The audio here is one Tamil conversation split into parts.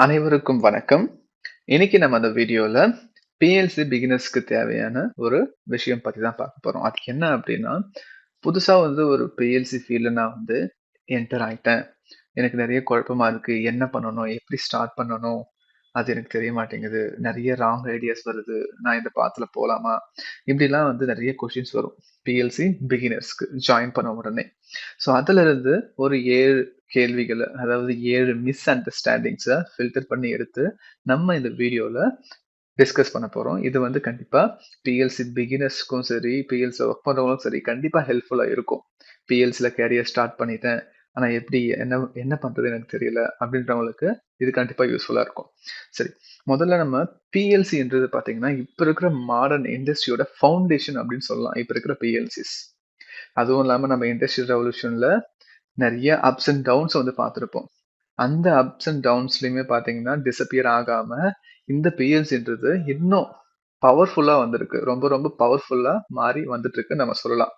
அனைவருக்கும் வணக்கம். இன்னைக்கு நம்ம அந்த வீடியோல PLC பிகினர்ஸ்க்கு தேவையான ஒரு விஷயம் பத்தி தான் பார்க்க போறோம். அது என்ன அப்படின்னா, புதுசா ஒரு PLC ஃபீல்ட்ல நான் என்டர் ஆயிட்டேன். எனக்கு நெறைய குழப்பமா இருக்கு. என்ன பண்ணணும்? எப்படி ஸ்டார்ட் பண்ணணும்? அது எனக்கு தெரிய மாட்டேங்குது. நெறைய ராங் ஐடியாஸ் வருது. நான் இந்த பாத்ல போலாமா? இப்படிலாம் நெறைய கொஸ்டின்ஸ் வரும். PLC பிகினர்ஸ்க்கு ஜாயின் பண்ண உடனே. ஸோ அதிலிருந்து ஒரு 7 கேள்விகள, அதாவது 7 மிஸ் அண்டர்ஸ்டாண்டிங்ஸ ஃபில்டர் பண்ணி எடுத்து, நம்ம இந்த வீடியோல டிஸ்கஸ் பண்ண போறோம். இது கண்டிப்பா PLC பிகினர்ஸ்க்கும் சரி, PLCல ஒர்க் பண்றவங்களுக்கும் சரி, கண்டிப்பா ஹெல்ப்ஃபுல்லா இருக்கும். PLCல கேரியர் ஸ்டார்ட் பண்ணிட்டேன். ஆனா எப்படி என்ன என்ன பண்றது எனக்கு தெரியல அப்படின்றவங்களுக்கு இது கண்டிப்பா யூஸ்ஃபுல்லா இருக்கும். சரி, முதல்ல நம்ம PLCன்றது பார்த்தீங்கன்னா, இப்ப இருக்கிற மாடர்ன் இண்டஸ்ட்ரியோட ஃபவுண்டேஷன் அப்படின்னு சொல்லலாம். இப்ப இருக்கிற PLCஸ். அதுவும் இல்லாம நம்ம இண்டஸ்ட்ரியல் ரெவல்யூஷன்ல நெறைய அப்ஸ் அண்ட் டவுன்ஸ் பார்த்திருப்போம். அந்த அப்ஸ் அண்ட் டவுன்ஸ்லயுமே பார்த்தீங்கன்னா, டிஸப்பியர் ஆகாம இந்த பிஎல்சின்றது இன்னும் பவர்ஃபுல்லா வந்திருக்கு. ரொம்ப ரொம்ப பவர்ஃபுல்லா மாறி வந்துட்டு இருக்குன்னு நம்ம சொல்லலாம்.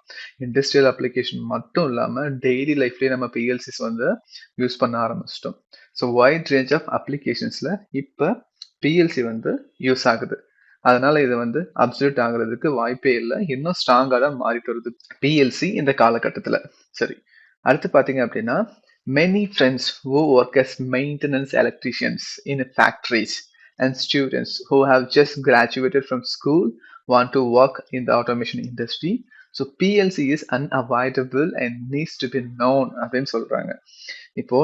இண்டஸ்ட்ரியல் அப்ளிகேஷன் மட்டும் இல்லாம டெய்லி லைஃப்லயே நம்ம பிஎல்சிஸ் யூஸ் பண்ண ஆரம்பிச்சுட்டோம். ஸோ வைட் ரேஞ்ச் ஆஃப் அப்ளிகேஷன்ஸ்ல இப்ப பிஎல்சி யூஸ் ஆகுது. அதனால இது அப்சல்யூட் ஆகுறதுக்கு வாய்ப்பே இல்ல. இன்னும் ஸ்ட்ராங்கா தான் மாறிட்டு வருது பிஎல்சி இந்த காலகட்டத்துல. சரி. அடுத்து பார்த்தீங்க அப்படின்னா, many friends who work as maintenance electricians in factories and students who have just graduated from school want to work in the automation industry. So PLC is unavoidable and needs to be known அப்படின்னு சொல்றாங்க. இப்போ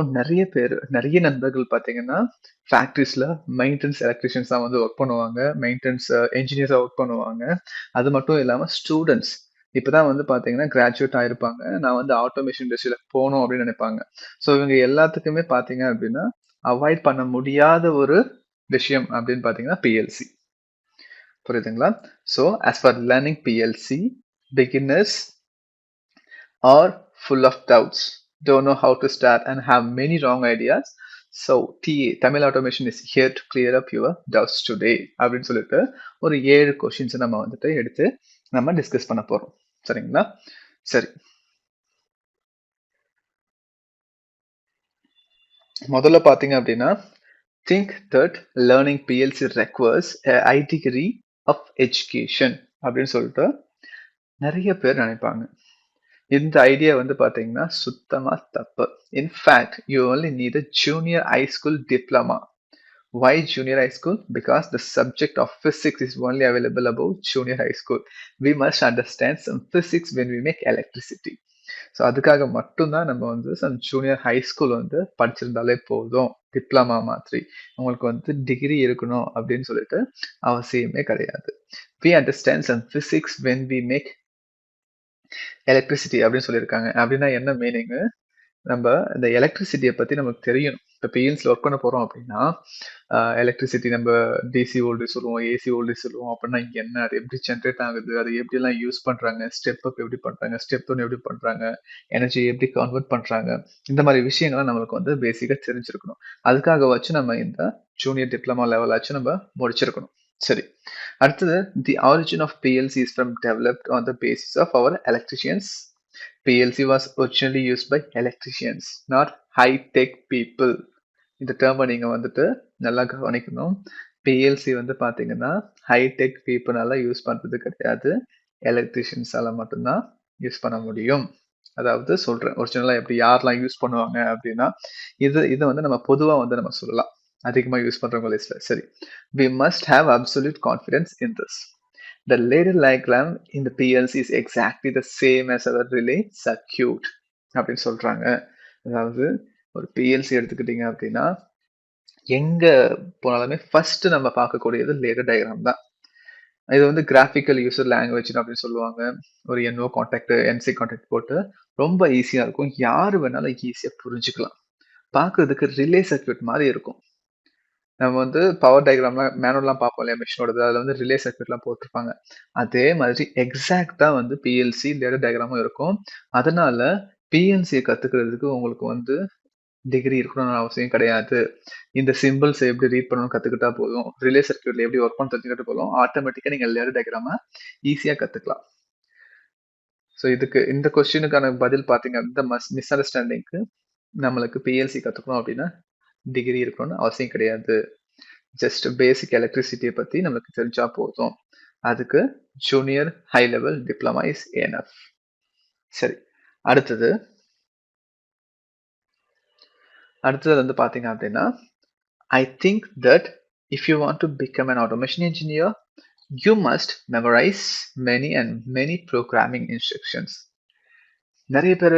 நிறைய நண்பர்கள் பார்த்தீங்கன்னா, ஃபேக்டரிஸ்ல மெயின்டனன்ஸ் எலக்ட்ரீஷியன்ஸா ஒர்க் பண்ணுவாங்க. மெயின்டனன்ஸ் என்ஜினியர்ஸா ஒர்க் பண்ணுவாங்க. அது மட்டும் இல்லாம ஸ்டூடண்ட்ஸ் இப்பதான் பார்த்தீங்கன்னா, கிராஜுவேட் ஆயிருப்பாங்க. நான் ஆட்டோமேஷன் இண்டஸ்ட்ரியில போணும் அப்படின்னு நினைப்பாங்க. ஸோ இவங்க எல்லாத்துக்குமே பார்த்தீங்க அப்படின்னா, அவாய்ட் பண்ண முடியாத ஒரு விஷயம் அப்படின்னு பார்த்தீங்கன்னா, PLC. புரியுதுங்களா? So as for learning PLC, beginners are full of doubts, don't know how to start and have many wrong ideas. So TA, Tamil Automation is here to clear up your doubts today அப்படின்னு சொல்லிட்டு ஒரு 7 கொஸ்டின்ஸ் நம்ம எடுத்து நம்ம டிஸ்கஸ் பண்ண போறோம். சரிங்களா? சரி. முதல்ல பார்த்தீங்க அப்படின்னா, think that learning PLC requires a high degree of education அப்படின்னு சொல்லிட்டு நிறைய பேர் நினைப்பாங்க. இந்த ஐடியா பார்த்தீங்கன்னா சுத்தமா தப்பு. In fact you only need a junior high school diploma. Why junior high school? Because the subject of physics is only available above junior high school. We must understand some physics when we make electricity. So அதுக்காக மட்டும்தான் நம்ம சம் ஜூனியர் ஹை ஸ்கூல் படிச்சிருந்தாலே போதும். டிப்ளமா மாதிரி உங்களுக்கு டிகிரி இருக்கணும் அப்படின்னு சொல்லிட்டு அவசியமே கிடையாது. We understand some physics when we make electricity அப்படின்னு சொல்லியிருக்காங்க. அப்படின்னா என்ன மீனிங்? நம்ம இந்த எலக்ட்ரிசிட்டியை பத்தி நமக்கு தெரியணும். இப்போ பிஎன்சியில் ஒர்க் பண்ண போறோம் அப்படின்னா, எலக்ட்ரிசிட்டி நம்ம டிசி வோல்டேஜ் சொல்லுவோம், ஏசி வோல்டேஜ் சொல்லுவோம். அப்படின்னா இங்க என்ன, அது எப்படி ஜென்ரேட் ஆகுது, அது எப்படிலாம் யூஸ் பண்றாங்க, ஸ்டெப் அப் எப்படி பண்றாங்க, ஸ்டெப் டவுன் எப்படி பண்றாங்க, எனர்ஜி எப்படி கன்வெர்ட் பண்றாங்க, இந்த மாதிரி விஷயங்கள்லாம் நம்மளுக்கு பேசிக்கா தெரிஞ்சிருக்கணும். அதுக்காக வச்சு நம்ம இந்த ஜூனியர் டிப்ளமா லெவலாச்சும் நம்ம முடிச்சிருக்கணும். சரி, அடுத்தது the origin of PLC is from developed on the basis of our electricians. PLC was originally used by electricians, not high-tech people. இந்த டேர்மை நீங்க நல்லா கவனிக்கணும். PLC பாத்தீங்கன்னா ஹைடெக் பீப்புளால யூஸ் பண்றது கிடையாது. எலக்ட்ரிஷியன்ஸால மட்டும்தான் யூஸ் பண்ண முடியும். அதாவது சொல்றேன், ஒரிஜினலா எப்படி யாரெல்லாம் யூஸ் பண்ணுவாங்க அப்படின்னா, இது நம்ம பொதுவா நம்ம சொல்லலாம். அதிகமா யூஸ் பண்றவங்க லிஸ்ட்ல. சரி, we must have absolute confidence in this. The ladder diagram in the PLC is exactly the same as our relay circuit அப்படின்னு சொல்றாங்க. அதாவது ஒரு PLC எடுத்துக்கிட்டீங்க அப்படின்னா, எங்க போனாலுமே ஃபர்ஸ்ட் நம்ம பார்க்கக்கூடியது லேடர் டயக்ராம் தான். இது கிராஃபிக்கல் யூசர் லாங்குவேஜ் அப்படின்னு சொல்லுவாங்க. ஒரு NO கான்டாக்ட், NC கான்டாக்ட் போட்டு ரொம்ப ஈஸியா இருக்கும். யாரு வேணாலும் ஈஸியா புரிஞ்சுக்கலாம். பார்க்கிறதுக்கு ரிலே சர்க்யூட் மாதிரி இருக்கும். நம்ம பவர் டயக்ராம்லாம் மேனுவல்லாம் பார்ப்போம் இல்லையா, மிஷினோடது. அதில் ரிலே சர்க்யூட்லாம் போட்டிருப்பாங்க. அதே மாதிரி எக்ஸாக்டா பிஎல்சி லேடர் டயக்ராமும் இருக்கும். அதனால பிஎல்சியை கத்துக்கிறதுக்கு உங்களுக்கு டிகிரி இருக்கணும்னு அவசியம் கிடையாது. இந்த சிம்பிள்ஸ் எப்படி ரீட் பண்ணணும் கத்துக்கிட்டா போதும். ரிலே சர்க்யூட்ல எப்படி ஒர்க் பண்ண தெரிஞ்சுக்கிட்டு போதும். ஆட்டோமேட்டிக்கா நீங்க லேடர் டயக்ராம ஈஸியா கத்துக்கலாம். ஸோ இதுக்கு இந்த கொஸ்டினுக்கான பதில் பார்த்தீங்க, இந்த மிஸ் அண்டர்ஸ்டாண்டிங்க்கு நம்மளுக்கு பிஎல்சி கத்துக்கணும் அப்படின்னா டிகிரி இருக்கணும்னு அவசியம் கிடையாது. ஜஸ்ட் பேசிக் எலக்ட்ரிசிட்டியை பத்தி நமக்கு தெரிஞ்சா போதும். அதுக்கு junior high level diploma is enough. சரி, அடுத்தது வந்து பாத்தீங்க அப்படின்னா, I think that if you want to become an automation engineer, you must memorize many programming instructions. நிறைய பேர்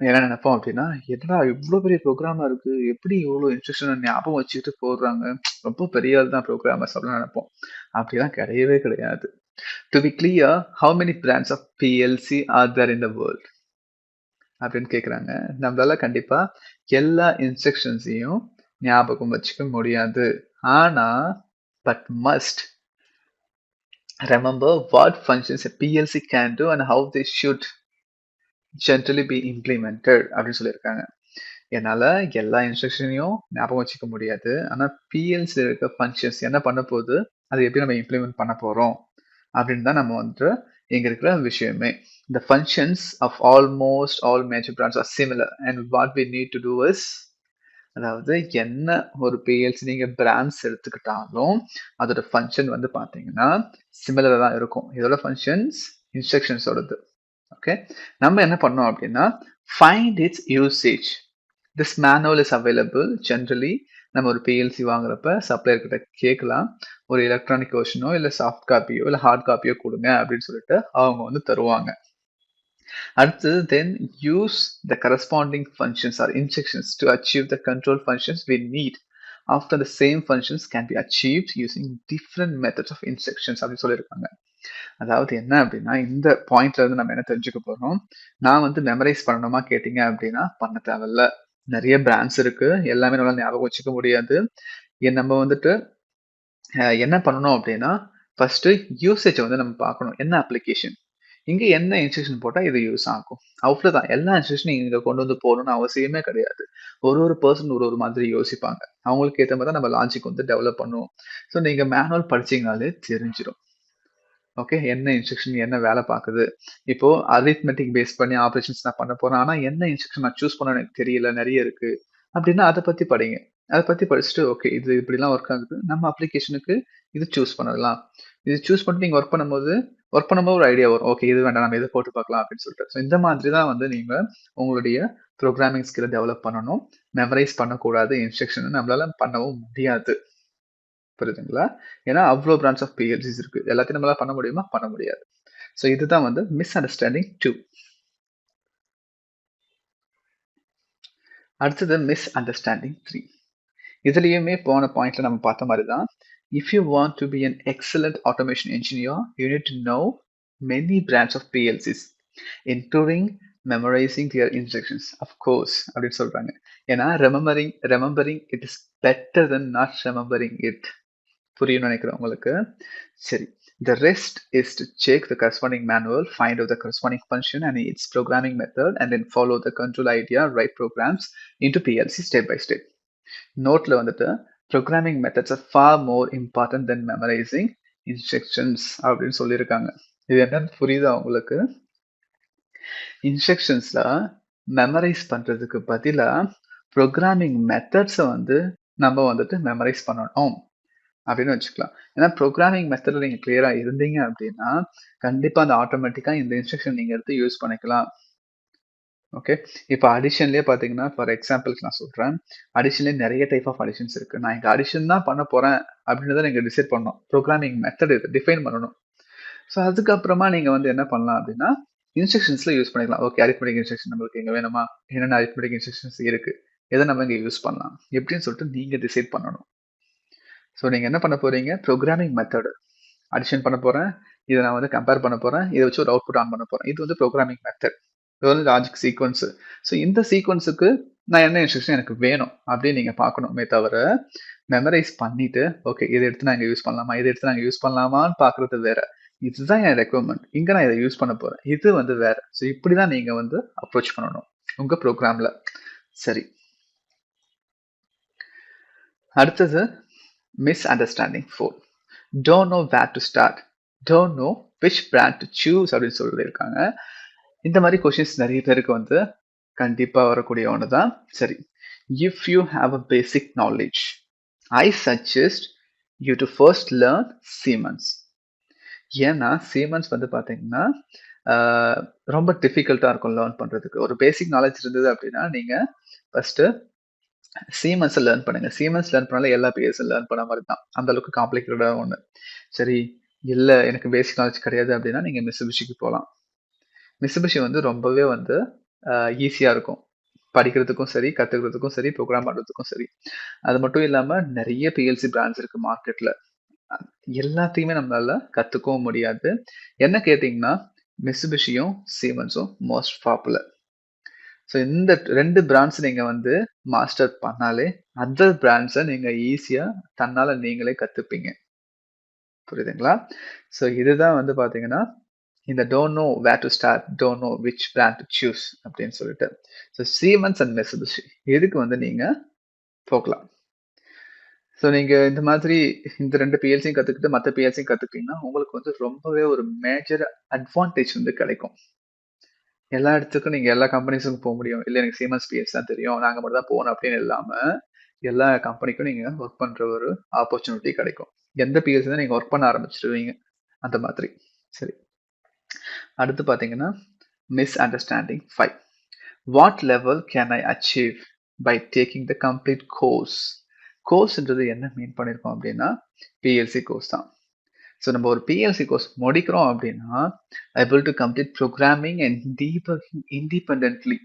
என்ன நினைப்போம் அப்படின்னா, என்னடா இவ்வளோ பெரிய ப்ரோக்ராமா இருக்கு, எப்படி இவ்வளோ இன்ஸ்ட்ரக்ஷன் ஞாபகம் வச்சுக்கிட்டு போடுறாங்க, ரொம்ப பெரிய ஆள் தான் ப்ரோக்ராமர்ஸ் அப்படின்னு நினைப்போம். அப்படிலாம் கிடையவே கிடையாது. To be clear, how many brands of PLC are there in the world? அப்படின்னு கேக்குறாங்க. நம்மளால கண்டிப்பா எல்லா இன்ஸ்ட்ரக்ஷன்ஸையும் ஞாபகம் வச்சுக்க முடியாது. ஆனா but must remember what functions a PLC can do and how they should generally be implemented அப்படின்னு சொல்லியிருக்காங்க. என்னால எல்லா இன்ஸ்ட்ரக்ஷனையும் ஞாபகம் வச்சுக்க முடியாது. ஆனா PLC இருக்க ஃபங்க்ஷன்ஸ் என்ன பண்ண போகுது, அதை எப்படி நம்ம இம்ப்ளிமெண்ட் பண்ண போறோம் அப்படின்னு தான் நம்ம வந்துட்டு இங்க இருக்கிற விஷயமே. The functions of almost all major brands are similar and what we need to do is, அதாவது என்ன ஒரு PLC நீங்க பிராண்ட்ஸ் எடுத்துக்கிட்டாலும் அதோட ஃபங்க்ஷன் வந்து பாத்தீங்கன்னா சிமிலரா தான் இருக்கும். இதோட ஃபங்க்ஷன்ஸ் இன்ஸ்ட்ரக்ஷன்ஸோடது. ஓகே, நம்ம என்ன பண்ணோம் அப்படின்னா find its usage. This manual is available generally. நம்ம ஒரு PLC வாங்குறப்ப சப்ளையர் கிட்ட கேட்கலாம், ஒரு எலக்ட்ரானிக் வெர்ஷனோ இல்ல சாஃப்ட் காப்பியோ இல்ல ஹார்ட் காப்பியோ கொடுங்க அப்படின்னு சொல்லிட்டு அவங்க வந்து தருவாங்க. அடுத்தது then use the corresponding functions or instructions to achieve the control functions we need. After the same functions can be achieved using different methods of instructions அப்படின்னு சொல்லியிருக்காங்க. அதாவது என்ன அப்படின்னா இந்த பாயிண்ட்ல இருந்து நம்ம என்ன தெரிஞ்சுக்க போறோம், நான் வந்து மெமரைஸ் பண்ணணுமா கேட்டீங்க அப்படின்னா பண்ண தேவையில்ல. நிறைய பிராண்ட்ஸ் இருக்கு, எல்லாமே நம்மளால ஞாபகம் வச்சுக்க முடியாது. நம்ம வந்துட்டு என்ன பண்ணணும் அப்படின்னா ஃபர்ஸ்ட் யூசேஜ் வந்து நம்ம பார்க்கணும். என்ன அப்ளிகேஷன், இங்க என்ன இன்ஸ்ட்ரக்ஷன் போட்டா இது யூஸ் ஆகும், அவ்வளவுதான். எல்லா இன்ஸ்ட்ரக்ஷனும் இங்க கொண்டு வந்து போகணும்னு அவசியமே கிடையாது. ஒரு பர்சன் ஒரு மாதிரி யோசிப்பாங்க, அவங்களுக்கு ஏற்ற மாதிரி தான் நம்ம லாஜிக் வந்து டெவலப் பண்ணுவோம். ஸோ நீங்க மேனுவல் படிச்சீங்கனாலே தெரிஞ்சிடும். ஓகே, என்ன இன்ஸ்ட்ரக்ஷன் என்ன வேலை பார்க்குது. இப்போ அரித்மெட்டிக் பேஸ் பண்ணி ஆப்ரேஷன்ஸ் நான் பண்ண போறேன், ஆனா என்ன இன்ஸ்ட்ரக்ஷன் நான் சூஸ் பண்ண எனக்கு தெரியல, நிறைய இருக்கு அப்படின்னா அதை பத்தி படிங்க. அதை பத்தி படிச்சுட்டு ஓகே இது இப்படிலாம் ஒர்க் ஆகுது, நம்ம அப்ளிகேஷனுக்கு இது சூஸ் பண்ணலாம். இது சூஸ் பண்ணிட்டு நீங்க ஒர்க் பண்ணும்போது ஒரு ஐடியா வரும், ஓகே இது வேண்டாம் நம்ம இதை போட்டு பார்க்கலாம் அப்படின்னு சொல்லிட்டு. ஸோ இந்த மாதிரி தான் வந்து நீங்க உங்களுடைய ப்ரோக்ராமிங் ஸ்கில்லை டெவலப் பண்ணணும். மெமரைஸ் பண்ணக்கூடாது இன்ஸ்ட்ரக்ஷன், நம்மளால பண்ணவும் முடியாது. புரியுதுங்களா? ஏன்னா அவ்வளோ பிரான்ச் ஆஃப் PLCs இருக்கு, எல்லாத்தையும் நம்மளால பண்ண முடியுமா? பண்ண முடியாது. ஸோ இதுதான் வந்து மிஸ் அண்டர்ஸ்டாண்டிங் 2. அடுத்தது மிஸ் அண்டர்ஸ்டாண்டிங் 3. இதுலயுமே போன பாயிண்ட்ல நம்ம பார்த்த மாதிரி தான். If you want to be an excellent automation engineer, you need to know many branches of PLCs, including memorizing their instructions. Of course, அப்படின்னு சொல்றாங்க. ஏன்னா remembering it is better than not remembering it. புரியும்னு நினைக்கிறேன் உங்களுக்கு. சரி, the rest is to check the corresponding manual, find out the corresponding function and its programming method, and then follow the control idea, write programs into PLC step by step. நோட்ல வந்துட்டு programming methods are far more important then memorizing instructions அப்படின்னு சொல்லியிருக்காங்க. இது என்னன்னு புரியுதா உங்களுக்கு? இன்ஸ்ட்ரக்ஷன்ஸ்ல மெமரைஸ் பண்றதுக்கு பதிலா ப்ரோக்ராமிங் மெத்தட்ஸை வந்து நம்ம வந்துட்டு மெமரைஸ் பண்ணணும் அப்படின்னு வச்சுக்கலாம். ஏன்னா ப்ரோக்ராமிங் மெத்தட்ல நீங்க கிளியரா இருந்தீங்க அப்படின்னா கண்டிப்பா அந்த ஆட்டோமேட்டிக்கா இந்த இன்ஸ்ட்ரக்ஷன் நீங்க எடுத்து யூஸ் பண்ணிக்கலாம். ஓகே, இப்போ அடிஷன்லேயே பார்த்தீங்கன்னா ஃபார் எக்ஸாம்பிளுக்கு நான் சொல்கிறேன், அடிஷன்லேயே நிறைய டைப் ஆஃப் அடிஷன்ஸ் இருக்குது. நான் இங்கே அடிஷன் தான் பண்ண போகிறேன் அப்படின்றத நீங்கள் டிசைட் பண்ணணும். ப்ரோக்ராமிங் மெத்தட் இது டிஃபைன் பண்ணணும். ஸோ அதுக்கப்புறமா நீங்கள் வந்து என்ன பண்ணலாம் அப்படின்னா இன்ஸ்ட்ரக்ஷன்ஸில் யூஸ் பண்ணிக்கலாம். ஓகே, அரித்மெட்டிக் இன்ஸ்ட்ரக்ஷன் நம்மளுக்கு இங்கே வேணுமா, என்னென்ன அரித்மெட்டிக் இன்ஸ்ட்ரக்ஷன்ஸ் இருக்குது, எதை நம்ம இங்கே யூஸ் பண்ணலாம் எப்படின்னு சொல்லிட்டு நீங்கள் டிசைட் பண்ணணும். ஸோ நீங்கள் என்ன பண்ண போகிறீங்க, ப்ரோக்ராமிங் மெத்தடு அடிஷன் பண்ண போகிறேன், இதை நான் வந்து கம்பேர் பண்ண போகிறேன், இதை வச்சு ஒரு அவுட்புட் ஆன் பண்ண போகிறேன். இது வந்து ப்ரோக்ராமிங் மெத்தட், இது வந்து லாஜிக் சீக்வன்ஸ். ஸோ இந்த சீக்வன்ஸுக்கு நான் என்ன இன்ஸ்ட்ரக்ஷன் எனக்கு வேணும் அப்படின்னு நீங்க பார்க்கணுமே தவிர மெமரைஸ் பண்ணிட்டு ஓகே இதை எடுத்து நாங்கள் யூஸ் பண்ணலாமா, இதை எடுத்து நாங்கள் யூஸ் பண்ணலாமான்னு பார்க்கறது வேற. இதுதான் என் ரெக்குவயர்மெண்ட், இங்க நான் இதை யூஸ் பண்ண போறேன், இது வந்து வேற. ஸோ இப்படிதான் நீங்க வந்து அப்ரோச் பண்ணணும் உங்க ப்ரோக்ராம்ல. சரி, அடுத்தது misunderstanding 4. Don't know where to start, don't know which brand to choose அப்படின்னு சொல்லியிருக்காங்க. இந்த மாதிரி கொஸ்டின்ஸ் நிறைய பேருக்கு வந்து கண்டிப்பா வரக்கூடிய ஒன்று தான். சரி, if you have a basic knowledge, I suggest you to first learn Siemens. ஏன்னா Siemens வந்து பார்த்தீங்கன்னா, ரொம்ப டிஃபிகல்ட்டா இருக்கும் லேர்ன் பண்றதுக்கு. ஒரு பேசிக் நாலேட்ஜ் இருந்தது அப்படின்னா, நீங்க ஃபர்ஸ்ட்டு Siemens லேர்ன் பண்ணுங்க. Siemens லேர்ன் பண்ணாலே எல்லா பிஎஸும் லேர்ன் பண்ண மாரி தான். அந்த அளவுக்கு காம்ப்ளிகேட்டடான ஒண்ணு. சரி, இல்ல எனக்கு பேசிக் நாலேட்ஜ் கிடையாது அப்படின்னா, நீங்க Mitsubishiக்கு போலாம். Mitsubishi வந்து ரொம்பவே வந்து ஈஸியா இருக்கும். படிக்கிறதுக்கும் சரி, கத்துக்கிறதுக்கும் சரி, ப்ரோகிராம் பண்றதுக்கும் சரி. அது மட்டும் இல்லாம நெறைய பிஎல்சி பிராண்ட்ஸ் இருக்கு மார்க்கெட்ல. அ எல்லாத்தையுமே நம்மளால கத்துக்கவும் முடியாது. என்ன கேட்டீங்கன்னா, Mitsubishiயும், Siemensம் மோஸ்ட் பாப்புலர். ஸோ இந்த 2 பிராண்ட்ஸ் நீங்க வந்து மாஸ்டர் பண்ணாலே, அதர் பிராண்ட்ஸ நீங்க ஈஸியா தன்னால நீங்களே கத்துப்பீங்க. புரியுதுங்களா? ஸோ இதுதான் வந்து பார்த்தீங்கன்னா, இந்த don't know where to start, don't know which brand to choose அப்படின்னு சொல்லிட்டு. ஸோ Siemens அண்ட் Mitsubishi இதுக்கு வந்து நீங்க போகலாம். ஸோ நீங்க இந்த மாதிரி இந்த 2 பிஎல்சியும் கத்துக்கிட்டு, மத்த பிஎல்சியும் கத்துக்கிட்டீங்கன்னா, உங்களுக்கு வந்து ரொம்பவே ஒரு மேஜர் அட்வான்டேஜ் வந்து கிடைக்கும். எல்லா இடத்துக்கும் நீங்க எல்லா கம்பெனிஸுக்கும் போ முடியும். இல்ல எனக்கு Siemens பிஎல்சி தான் தெரியும். நாங்க மட்டும் தான் போகணும் அப்படின்னு இல்லாம, எல்லா கம்பெனிக்கும் நீங்க வொர்க் பண்ற ஒரு ஆப்பர்ச்சுனிட்டி கிடைக்கும். எந்த பிஎல்சி தான் நீங்க வொர்க் பண்ண ஆரம்பிச்சுருவீங்க. அந்த மாதிரி. சரி. அடுத்து பார்த்தீங்கன்னா, misunderstanding 5. What level can I achieve by taking the complete course? கோர்ஸ்ன்றது என்ன மீன் பண்ணியிருக்கோம் அப்படின்னா, பிஎல்சி கோர்ஸ் தான். ஸோ நம்ம ஒரு பிஎல்சி கோர்ஸ் முடிக்கிறோம் அப்படின்னா, able to complete programming and debugging independently.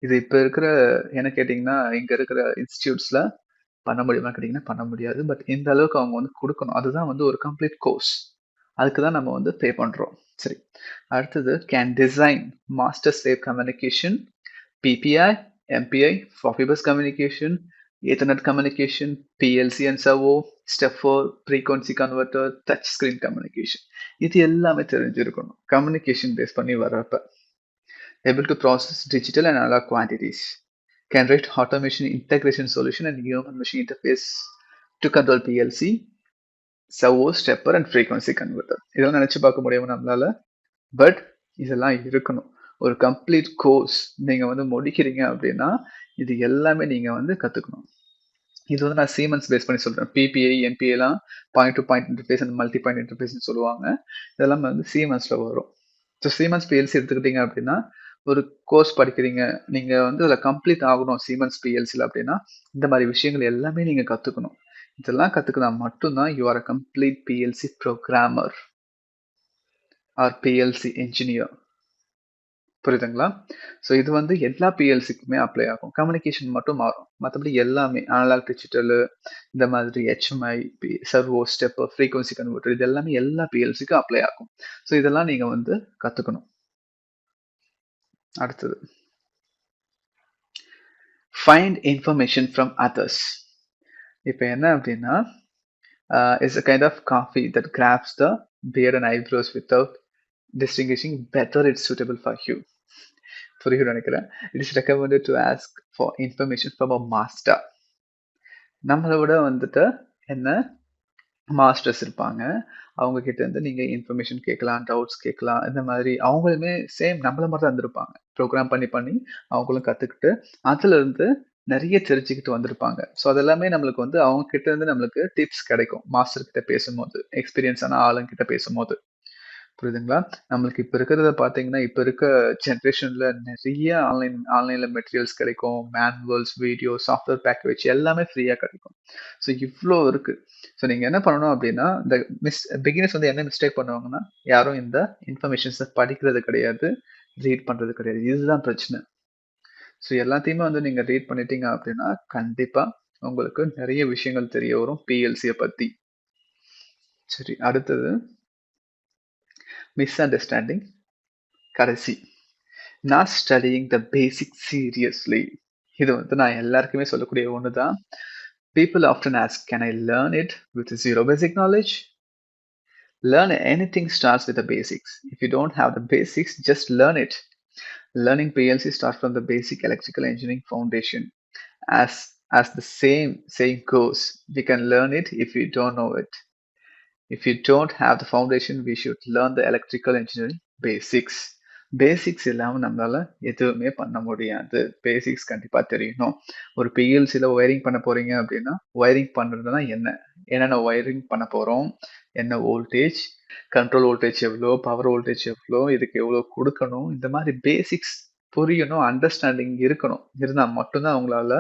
இது இப்ப இருக்கிற என்ன கேட்டீங்கன்னா, இங்க இருக்கிற இன்ஸ்டிடியூட்ஸ்ல பண்ண முடியுமா கேட்டீங்கன்னா, பண்ண முடியாது. பட் இந்த அளவுக்கு அவங்க வந்து குடுக்கணும். அதுதான் வந்து ஒரு கம்ப்ளீட் கோர்ஸ். அதுக்கு தான் நம்ம வந்து பே பண்றோம். சரி. அடுத்தது can design master slave communication, PPI, MPI, floppy bus communication, Ethernet communication, PLC and servo, step 4, frequency converter, touch screen communication. இது எல்லாமே தெரிஞ்சிருக்கணும். கம்யூனிகேஷன் பேஸ் பண்ணி வர்றப்ப. Able to process digital and analog quantities. Can write automation integration solution and human machine interface to control PLC, servo, stepper and frequency converter. இதெல்லாம் நினைச்சு பார்க்க முடியுமா நம்மளால? பட் இதெல்லாம் இருக்கணும். ஒரு கம்ப்ளீட் கோர்ஸ் நீங்க வந்து முடிக்கிறீங்க அப்படின்னா, இது எல்லாமே நீங்க வந்து கத்துக்கணும். இது வந்து நான் Siemens பேஸ் பண்ணி சொல்றேன். PPI, MPIலாம் point to point interface and multi point இன்டர்ஃபேஸ்ன்னு சொல்லுவாங்க. இதெல்லாம் வந்து Siemensல வரும். ஸோ Siemens PLC எடுத்துக்கிட்டீங்க அப்படின்னா, ஒரு கோர்ஸ் படிக்கிறீங்க. நீங்க வந்து அதில கம்ப்ளீட் ஆகணும் Siemens PLCல அப்படின்னா, இந்த மாரி விஷயங்கள் எல்லாமே நீங்க கத்துக்கணும். இதெல்லாம் கத்துக்கினா மட்டும் தான் you are a complete PLC programmer or PLC engineer. புரியுதுங்களா? ஸோ இது வந்து எல்லா பிஎல்சிக்குமே அப்ளை ஆகும். கம்யூனிகேஷன் மட்டும் மாறும். மத்தபடி எல்லாமே அனலாக், டிஜிட்டலு இந்த மாதிரி HMI, servo, stepper, frequency converter இது எல்லாமே எல்லா பிஎல்சிக்கும் அப்ளை ஆகும். ஸோ இதெல்லாம் நீங்க வந்து கத்துக்கணும். அடுத்தது. Find information from others. இப்ப என்ன அப்படின்னா, it's a kind of coffee that grabs the beard and eyebrows without distinguishing whether it's suitable for you. புரியும்னு நினைக்கிறேன். It is recommended to ask for information from a master. நம்மளை விட வந்துட்டு என்ன மாஸ்டர்ஸ் இருப்பாங்க. அவங்க கிட்ட இருந்து நீங்க இன்ஃபர்மேஷன் கேட்கலாம், டவுட்ஸ் கேட்கலாம். இந்த மாதிரி அவங்களுமே சேம் நம்மள மாதிரி தான் இருந்திருப்பாங்க. ப்ரோக்ராம் பண்ணி பண்ணி அவங்களும் கத்துக்கிட்டு அதுல இருந்து நிறைய தெரிஞ்சுக்கிட்டு வந்திருப்பாங்க. ஸோ அதெல்லாமே நம்மளுக்கு வந்து அவங்க கிட்ட இருந்து நம்மளுக்கு டிப்ஸ் கிடைக்கும். மாஸ்டர் கிட்ட பேசும்போது, எக்ஸ்பீரியன்ஸான ஆளுங்க கிட்ட பேசும்போது. புரியுதுங்களா? நம்மளுக்கு இப்ப இருக்கிறத பார்த்தீங்கன்னா, இப்ப இருக்க ஜெனரேஷன்ல நெறைய ஆன்லைன்ல மெட்டீரியல்ஸ் கிடைக்கும். மேனுவல்ஸ், வீடியோ, சாஃப்ட்வேர் பேக்கேஜ் எல்லாமே ஃப்ரீயா கிடைக்கும். ஸோ இவ்ளோ இருக்கு. ஸோ நீங்க என்ன பண்ணணும் அப்டின்னா, இந்த பிகினர்ஸ் வந்து என்ன மிஸ்டேக் பண்ணுவாங்கன்னா, யாரும் இந்த இன்ஃபர்மேஷன்ஸ படிக்கிறது கிடையாது. ரீட் பண்றது கிடையாது. இதுதான் பிரச்சனை. ஸோ எல்லாத்தையுமே வந்து நீங்க ரீட் பண்ணிட்டீங்க அப்டின்னா, கண்டிப்பா உங்களுக்கு நெறைய விஷயங்கள் தெரிய வரும் PLCய பத்தி. சரி, அடுத்தது மிஸ் அண்டர்ஸ்டாண்டிங் கடைசி. Not studying the basic seriously. இது வந்து நான் எல்லாருக்குமே சொல்லக்கூடிய ஒன்று தான். People often ask, can I learn it with zero basic knowledge? Learn anything starts with the basics. If you don't have the basics, just learn it. Learning PLC starts from the basic electrical engineering foundation. As the same saying goes, we can learn it if we don't know it. If you don't have the foundation, we should learn the electrical engineering basics. Basics இல்லாம நம்மளால எதுவுமே பண்ண முடியாது. பேசிக்ஸ் கண்டிப்பா தெரியணும். ஒரு பிஎல்சில ஒயரிங் பண்ண போறீங்க அப்படின்னா, ஒயரிங் பண்றதுனா என்ன? என்னென்ன ஒயரிங் பண்ண போறோம்? என்ன வோல்டேஜ்? கண்ட்ரோல் வோல்டேஜ் எவ்ளோ? பவர் வோல்டேஜ் எவ்ளோ? இதுக்கு எவ்ளோ குடுக்கணும்? இந்த மாரி பேசிக்ஸ் புரியணும். அண்டர்ஸ்டாண்டிங் இருக்கணும். இருந்தா மட்டும் தான் உங்களால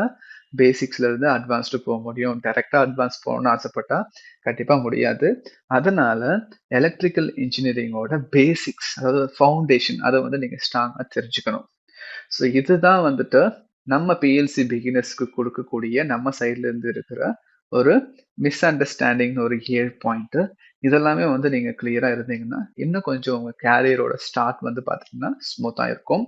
பேசிக்ஸ்ல இருந்து அட்வான்ஸ்டு போ முடியும். டைரக்ட்டா அட்வான்ஸ் போகணும்னு ஆசைப்பட்டா கண்டிப்பா முடியாது. அதனால எலக்ட்ரிக்கல் இன்ஜினியரிங்கோட பேசிக்ஸ் அதாவது ஃபவுண்டேஷன் அத வந்து நீங்க ஸ்ட்ராங்கா தெரிஞ்சுக்கணும். ஸோ இதுதான் வந்துட்டு நம்ம பிஎல்சி பிகினர்ஸ்க்கு குடுக்கக்கூடிய நம்ம சைட்ல இருந்து இருக்கிற ஒரு மிஸ் அண்டர்ஸ்டாண்டிங் ஒரு 7 பாயிண்ட். இதெல்லாமே வந்து நீங்க கிளியரா இருந்தீங்கன்னா, இன்னும் கொஞ்சம் உங்க கேரியரோட ஸ்டார்ட் வந்து பார்த்தீங்கன்னா, ஸ்மூத்தா இருக்கும்.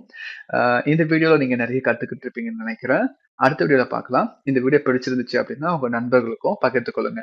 அ இந்த வீடியோல நீங்க நெறைய கத்துக்கிட்டு இருப்பீங்கன்னு நெனைக்கிறேன். அடுத்த வீடியோல பார்க்கலாம். இந்த வீடியோ பிடிச்சிருந்துச்சு அப்படின்னா, உங்க நண்பர்களுக்கும் பகிர்ந்து கொள்ளுங்க.